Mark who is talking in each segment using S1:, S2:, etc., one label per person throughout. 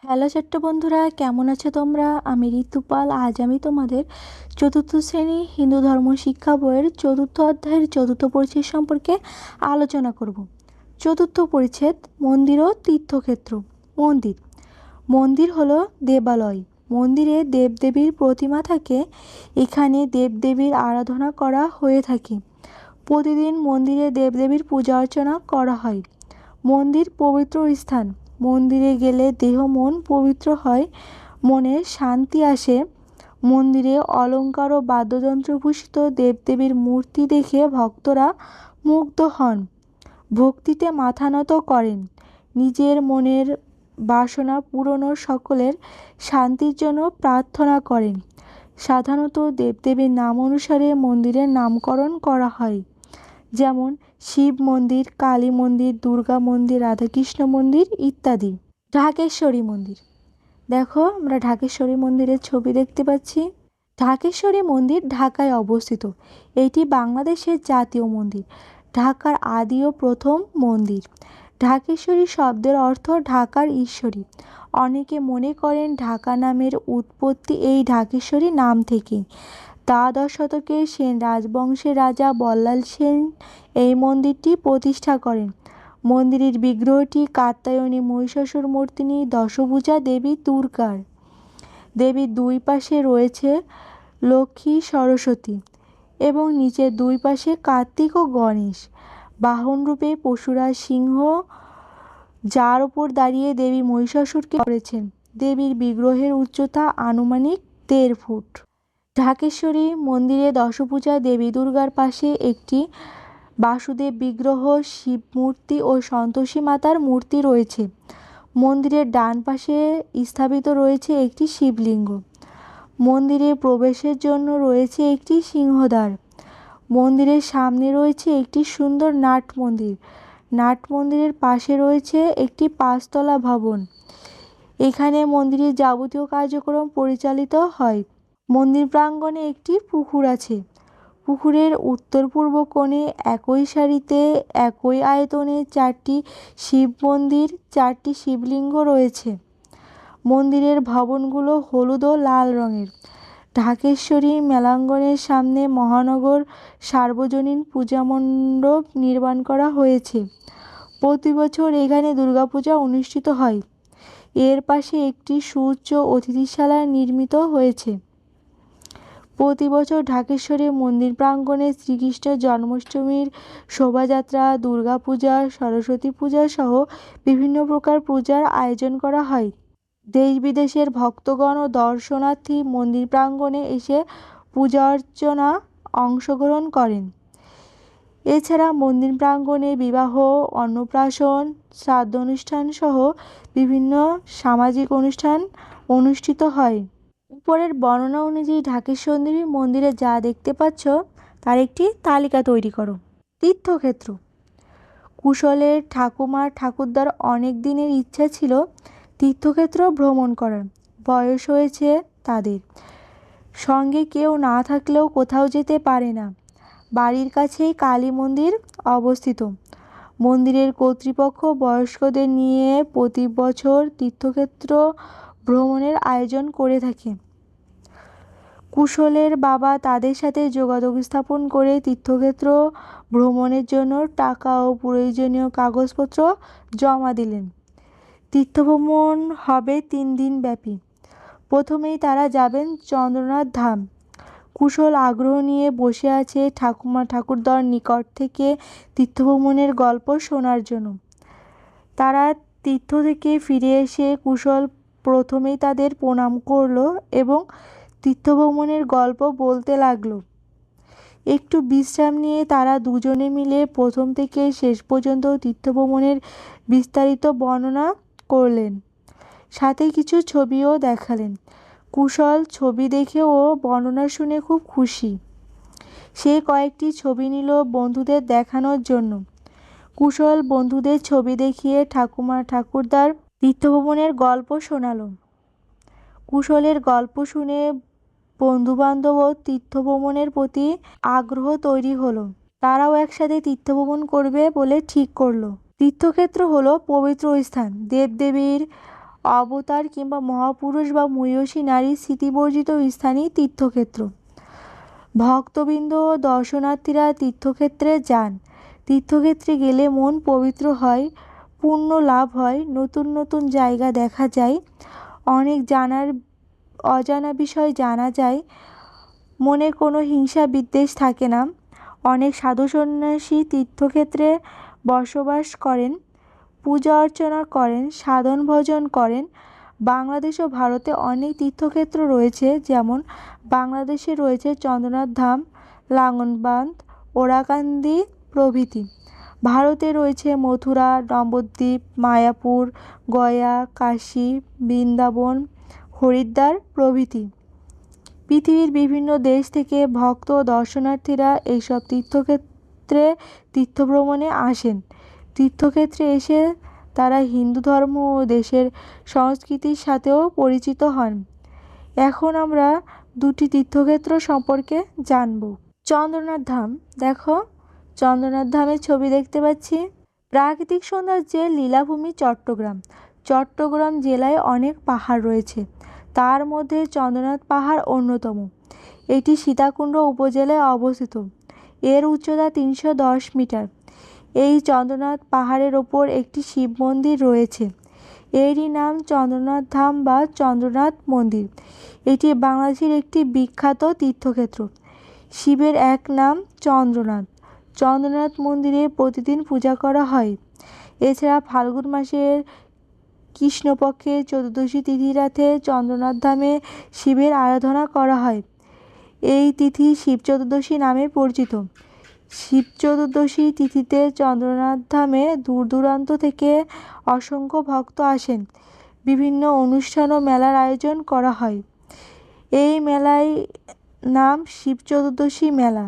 S1: Hello ছোট্ট বন্ধুরা, কেমন আছো তোমরা? আমি ঋতুপাল। আজ আমি তোমাদের চতুর্থ শ্রেণী হিন্দু ধর্ম শিক্ষা বইয়ের চতুর্থ অধ্যায়ের চতুর্থ পরিচ্ছেদ সম্পর্কে আলোচনা করব। চতুর্থ পরিচ্ছেদ, মন্দির ও তীর্থক্ষেত্র। মন্দির মন্দির হলো দেবালয়। মন্দিরে দেবদেবীর প্রতিমা থাকে। এখানে দেবদেবীর আরাধনা করা হয়ে থাকে। প্রতিদিন মন্দিরে দেবদেবীর পূজা অর্চনা করা হয়। মন্দির পবিত্র স্থান। মন্দিরে গেলে দেহ মন পবিত্র হয়, মনে শান্তি আসে। মন্দিরে অলঙ্কার ও বাদ্যযন্ত্রভূষিত দেবদেবীর মূর্তি দেখে ভক্তরা মুগ্ধ হন, ভক্তিতে মাথা নত করেন, নিজের মনের বাসনা পূরণ ও সকলের শান্তির জন্য প্রার্থনা করেন। সাধারণত দেবদেবীর নাম অনুসারে মন্দিরের নামকরণ করা হয়, যেমন শিব মন্দির, কালী মন্দির, দুর্গা মন্দির, রাধাকৃষ্ণ মন্দির ইত্যাদি। ঢাকেশ্বরী মন্দির। দেখো, আমরা ঢাকেশ্বরী মন্দিরের ছবি দেখতে পাচ্ছি। ঢাকেশ্বরী মন্দির ঢাকায় অবস্থিত। এটি বাংলাদেশের জাতীয় মন্দির, ঢাকার আদি ও প্রথম মন্দির। ঢাকেশ্বরী শব্দের অর্থ ঢাকার ঈশ্বরী। অনেকে মনে করেন ঢাকা নামের উৎপত্তি এই ঢাকেশ্বরী নাম থেকে। দ্বাদশ শতকে সেন রাজবংশের রাজা বল্লাল সেন এই মন্দিরটি প্রতিষ্ঠা করেন। মন্দিরের বিগ্রহটি কাত্যায়নী মহিষাসুর মূর্তিনি দশভুজা দেবী দুর্গার। দেবীর দুই পাশে রয়েছে লক্ষ্মী, সরস্বতী এবং নিচের দুই পাশে কার্তিক ও গণেশ। বাহনরূপে পশুরাজ সিংহ, যার উপর দাঁড়িয়ে দেবী মহিষাসুরকে করেছেন। দেবীর বিগ্রহের উচ্চতা আনুমানিক 1.5 ফুট। ঢাকেশ্বরী মন্দিরে দশভুজা দেবী দুর্গার পাশে একটি বাসুদেব বিগ্রহ, শিব মূর্তি ও সন্তোষী মাতার মূর্তি রয়েছে। মন্দিরের ডান পাশে স্থাপিত রয়েছে একটি শিবলিঙ্গ। মন্দিরে প্রবেশের জন্য রয়েছে একটি সিংহদ্বার। মন্দিরের সামনে রয়েছে একটি সুন্দর নাট মন্দির। নাট মন্দিরের পাশে রয়েছে একটি 5 তলা ভবন। এখানে মন্দিরের যাবতীয় কার্যক্রম পরিচালিত হয়। মন্দির প্রাঙ্গণে একটি পুকুর আছে। পুকুরের উত্তর পূর্ব কোণে একই সারিতে একই আয়তনে 4টি শিব মন্দির, 4টি শিবলিঙ্গ রয়েছে। মন্দিরের ভবনগুলো হলুদ ও লাল রঙের। ঢাকেশ্বরী মেলাঙ্গনের সামনে মহানগর সার্বজনীন পূজা মণ্ডপ নির্মাণ করা হয়েছে। প্রতি বছর এখানে দুর্গাপূজা অনুষ্ঠিত হয়। এর পাশে একটি সুউচ্চ অতিথিশালা নির্মিত হয়েছে। প্রতি বছর ঢাকেশ্বরী মন্দির প্রাঙ্গণে শ্রীকৃষ্ণের জন্মাষ্টমীর শোভাযাত্রা, দুর্গাপূজা, সরস্বতী পূজা সহ বিভিন্ন প্রকার পূজার আয়োজন করা হয়। দেশ বিদেশের ভক্তগণ ও দর্শনার্থী মন্দির প্রাঙ্গণে এসে পূজা অর্চনা অংশগ্রহণ করেন। এছাড়া মন্দির প্রাঙ্গণে বিবাহ, অন্নপ্রাশন, শ্রাদ্ধ অনুষ্ঠান সহ বিভিন্ন সামাজিক অনুষ্ঠান অনুষ্ঠিত হয়। উপরের বর্ণনা অনুযায়ী ঢাকেশ্বরী মন্দিরে যা দেখতে পাচ্ছ তার একটি তালিকা তৈরি করো। তীর্থক্ষেত্র। কুশলের ঠাকুমার ঠাকুরদার অনেক দিনের ইচ্ছা ছিল তীর্থক্ষেত্র ভ্রমণ করার। বয়স হয়েছে তাদের, সঙ্গে কেউ না থাকলেও কোথাও যেতে পারে না। বাড়ির কাছেই কালী মন্দির অবস্থিত। মন্দিরের কর্তৃপক্ষ বয়স্কদের নিয়ে প্রতি বছর তীর্থক্ষেত্র ভ্রমণের আয়োজন করে থাকে। কুশলের বাবা তাদের সাথে যোগাযোগ স্থাপন করে তীর্থক্ষেত্র ভ্রমণের জন্য টাকা ও প্রয়োজনীয় কাগজপত্র জমা দিলেন। তীর্থভ্রমণ হবে 3 দিন ব্যাপী। প্রথমেই তারা যাবেন চন্দ্রনাথ ধাম। কুশল আগ্রহ নিয়ে বসে আছে ঠাকুমা ঠাকুরদার নিকট থেকে তীর্থভ্রমণের গল্প শোনার জন্য। তারা তীর্থ থেকে ফিরে এসে কুশল প্রথমেই তাদের প্রণাম করল এবং তীর্থভ্রমণের গল্প বলতে লাগল। একটু বিশ্রাম নিয়ে তারা দুজনে মিলে প্রথম থেকে শেষ পর্যন্ত তীর্থভ্রমণের বিস্তারিত বর্ণনা করলেন, সাথে কিছু ছবিও দেখালেন। কুশল ছবি দেখে ও বর্ণনা শুনে খুব খুশি। সে কয়েকটি ছবি নিল বন্ধুদের দেখানোর জন্য। কুশল বন্ধুদের ছবি দেখিয়ে ঠাকুমা ঠাকুরদার তীর্থভ্রমণের গল্প শোনালো। কুশলের গল্প শুনে বন্ধুবান্ধব ও তীর্থভ্রমণের প্রতি আগ্রহ তৈরি হলো। তারাও একসাথে তীর্থভ্রমণ করবে বলে ঠিক করলো। তীর্থক্ষেত্র হলো পবিত্র স্থান। দেবদেবীর অবতার কিংবা মহাপুরুষ বা মহীয়সী নারীর স্মৃতিবর্জিত স্থানই তীর্থক্ষেত্র। ভক্তবৃন্দ ও দর্শনার্থীরা তীর্থক্ষেত্রে যান। তীর্থক্ষেত্রে গেলে মন পবিত্র হয়, পুণ্য লাভ হয়, নতুন নতুন জায়গা দেখা যায়, অনেক অজানা বিষয় জানা যায়, মনে কোনো হিংসা বিদ্বেষ থাকে না। অনেক সাধু সন্ন্যাসী তীর্থক্ষেত্রে বসবাস করেন, পূজা অর্চনা করেন, সাধন ভজন করেন। বাংলাদেশ ও ভারতে অনেক তীর্থক্ষেত্র রয়েছে, যেমন বাংলাদেশে রয়েছে চন্দ্রনাথ ধাম, লাঙ্গলবান্দ, ওরাকান্দি প্রভৃতি। ভারতে রয়েছে মথুরা, নবদ্বীপ, মায়াপুর, গয়া, কাশী, বৃন্দাবন, হরিদ্বার প্রভৃতি। পৃথিবীর বিভিন্ন দেশ থেকে ভক্ত ও দর্শনার্থীরা এইসব তীর্থক্ষেত্রে তীর্থভ্রমণে আসেন। তীর্থক্ষেত্রে এসে তারা হিন্দু ধর্ম ও দেশের সংস্কৃতির সাথেও পরিচিত হন। এখন আমরা দুটি তীর্থক্ষেত্র সম্পর্কে জানব। চন্দ্রনাথ ধাম। দেখো, চন্দ্রনাথ ধামের ছবি দেখতে পাচ্ছি। প্রাকৃতিক সৌন্দর্যের লীলাভূমি চট্টগ্রাম। চট্টগ্রাম জেলায় অনেক পাহাড় রয়েছে, তার মধ্যে চন্দ্রনাথ পাহাড় অন্যতম। এটি সীতাকুণ্ড উপজেলায় অবস্থিত। এর উচ্চতা 310 মিটার। এই চন্দ্রনাথ পাহাড়ের ওপর একটি শিব মন্দির রয়েছে। এরই নাম চন্দ্রনাথ ধাম বা চন্দ্রনাথ মন্দির। এটি বাংলাদেশের একটি বিখ্যাত তীর্থক্ষেত্র। শিবের এক নাম চন্দ্রনাথ। চন্দ্রনাথ মন্দিরে প্রতিদিন পূজা করা হয়। এছাড়া ফাল্গুন মাসের কৃষ্ণপক্ষের চতুর্দশী তিথি রাতে চন্দ্রনাথ ধামে শিবের আরাধনা করা হয়। এই তিথি শিব চতুর্দশী নামে পরিচিত। শিব চতুর্দশী তিথিতে চন্দ্রনাথ ধামে দূর দূরান্ত থেকে অসংখ্য ভক্ত আসেন। বিভিন্ন অনুষ্ঠান ও মেলার আয়োজন করা হয়। এই মেলায় নাম শিব চতুর্দশী মেলা।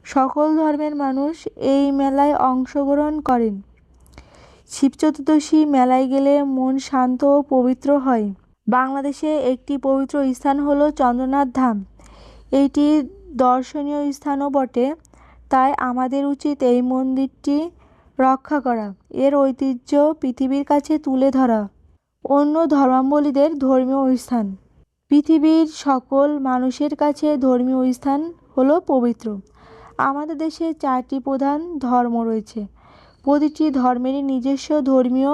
S1: সকল ধর্মের মানুষ এই মেলায় অংশগ্রহণ করেন। শিব চতুর্দশী মেলায় গেলে মন শান্ত ও পবিত্র হয়। বাংলাদেশে একটি পবিত্র স্থান হলো চন্দ্রনাথ ধাম। এটি দর্শনীয় স্থানও বটে, তাই আমাদের উচিত এই মন্দিরটি রক্ষা করা, এর ঐতিহ্য পৃথিবীর কাছে তুলে ধরা। অন্য ধর্মাবলম্বীদের ধর্মীয় স্থান। পৃথিবীর সকল মানুষের কাছে ধর্মীয় স্থান হলো পবিত্র। আমাদের দেশে 4টি প্রধান ধর্ম রয়েছে। প্রতিটি ধর্মেরই নিজস্ব ধর্মীয়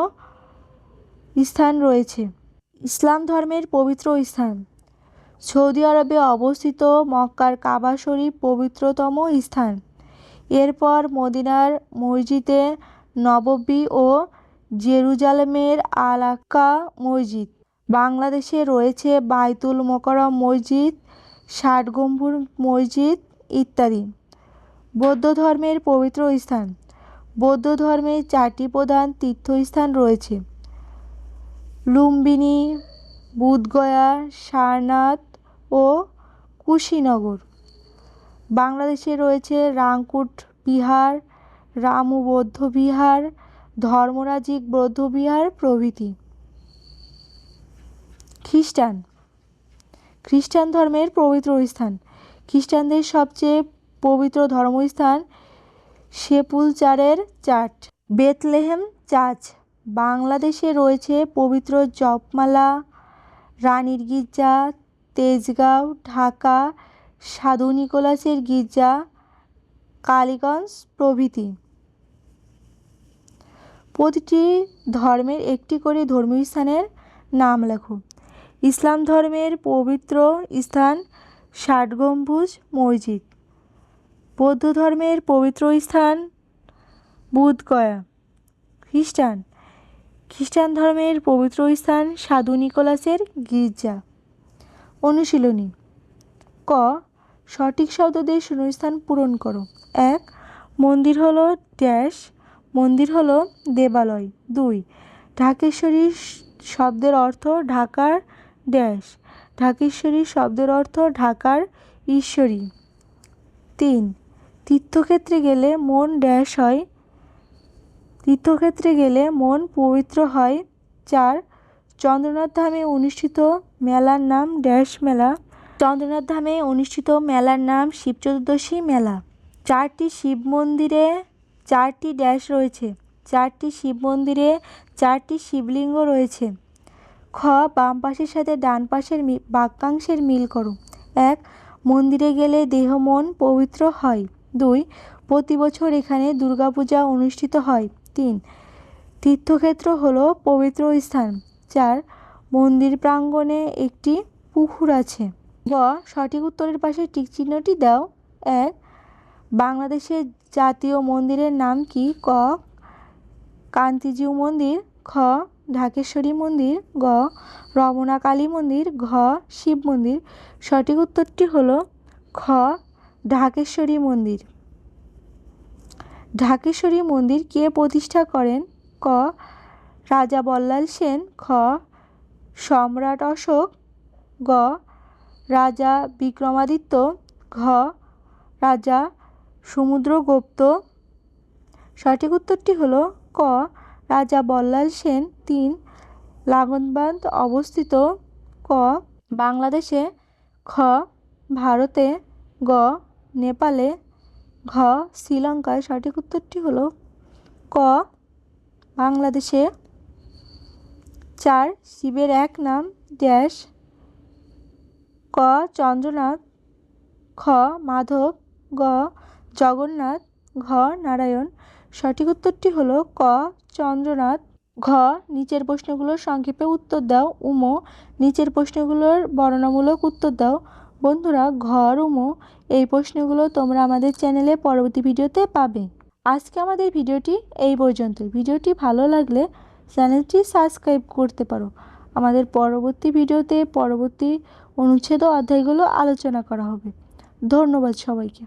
S1: স্থান রয়েছে। ইসলাম ধর্মের পবিত্র স্থান। সৌদি আরবে অবস্থিত মক্কার কাবা শরীফ পবিত্রতম স্থান। এরপর মদিনার মসজিদে নববী ও জেরুজালেমের আল আকসা মসজিদ। বাংলাদেশে রয়েছে বায়তুল মোকাররম মসজিদ, 60 গম্বুজ মসজিদ ইত্যাদি। বৌদ্ধ ধর্মের পবিত্র স্থান। বৌদ্ধ ধর্মের 4টি প্রধান তীর্থস্থান রয়েছে: লুম্বিনী, বুধগয়া, সারনাথ ও কুশীনগর। বাংলাদেশে রয়েছে রাংকুট বিহার, রামু বৌদ্ধ বিহার, ধর্মরাজিক বৌদ্ধ বিহার প্রভৃতি। খ্রিস্টান ধর্মের পবিত্র স্থান। খ্রিস্টানদের সবচেয়ে পবিত্র ধর্মস্থান সেপুলচারের চার্চ, বেথলেহেম চার্চ। বাংলাদেশে রয়েছে পবিত্র জপমালা, রানীর গির্জা, তেজগাঁও, ঢাকা, সাধু নিকোলাসের গির্জা, কালীগঞ্জ প্রভৃতি। প্রতিটি ধর্মের একটি করে ধর্মীয় স্থানের নাম লেখো। ইসলাম ধর্মের পবিত্র স্থান 60 গম্বুজ মসজিদ। বৌদ্ধ ধর্মের পবিত্র স্থান বুধগয়া। খ্রিস্টান ধর্মের পবিত্র স্থান সাধু নিকোলাসের গির্জা। অনুশীলনী। ক, সঠিক শব্দ দিয়ে শূন্যস্থান পূরণ করো। 1. মন্দির হলো ড্যাশ। মন্দির হলো দেবালয়। 2. ঢাকেশ্বরী শব্দের অর্থ ঢাকার ড্যাশ। ঢাকেশ্বরী শব্দের অর্থ ঢাকার ঈশ্বরী। 3. তীর্থক্ষেত্রে গেলে মন ড্যাশ হয়। তীর্থক্ষেত্রে গেলে মন পবিত্র হয়। 4. চন্দ্রনাথ ধামে অনুষ্ঠিত মেলার নাম ড্যাশ মেলা। চন্দ্রনাথ ধামে অনুষ্ঠিত মেলার নাম শিব চতুর্দশী মেলা। 4টি শিব মন্দিরে 4টি ড্যাশ রয়েছে। 4টি শিব মন্দিরে 4টি শিবলিঙ্গ রয়েছে। খ বাম পাশের সাথে ডান পাশের বাক্যাংশের মিল করো। 1 মন্দিরে গেলে দেহ মন পবিত্র হয়। 2 প্রতি বছর এখানে দুর্গাপূজা অনুষ্ঠিত হয়। 3 তীর্থক্ষেত্র হলো পবিত্র স্থান। 4 মন্দির প্রাঙ্গণে একটি পুকুর আছে। গ সঠিক উত্তরের পাশে টিক চিহ্নটি দাও। 1 বাংলাদেশের জাতীয় মন্দিরের নাম কি? ক কান্তিজিউ মন্দির। খ ঢাকেশ্বরী মন্দির। গ রমনা কালী মন্দির। ঘ শিব মন্দির। সঠিক উত্তরটি হলো খ ঢাকেশ্বরী মন্দির। ঢাকেশ্বরী মন্দির কে প্রতিষ্ঠা করেন? ক রাজা বল্লাল সেন। খ সম্রাট অশোক। গ রাজা বিক্রমাদিত্য। ঘ রাজা সমুদ্রগুপ্ত। সঠিক উত্তরটি হলো ক রাজা বল্লাল সেন। 3 লালগঞ্জ অবস্থিত। ক বাংলাদেশে। খ ভারতে। গ নেপালে। ঘ শ্রীলঙ্কায়। সঠিক উত্তরটি হলো ক বাংলাদেশে। 4 শিবের এক নাম ড্যাশ। ক চন্দ্রনাথ। খ মাধব। গ জগন্নাথ। ঘ নারায়ণ। সঠিক উত্তরটি হলো ক চন্দ্রনাথ। ঘ নিচের প্রশ্নগুলোর সংক্ষেপে উত্তর দাও। উমো নিচের প্রশ্নগুলোর বর্ণনামূলক উত্তর দাও। বন্ধুরা ঘ আর উমো এই প্রশ্নগুলো তোমরা আমাদের চ্যানেলে পরবর্তী ভিডিওতে পাবে। আজকে আমাদের ভিডিওটি এই পর্যন্ত। ভিডিওটি ভালো লাগলে চ্যানেলটি সাবস্ক্রাইব করতে পারো। আমাদের পরবর্তী ভিডিওতে পরবর্তী অনুচ্ছেদ ও অধ্যায়গুলো আলোচনা করা হবে। ধন্যবাদ সবাইকে।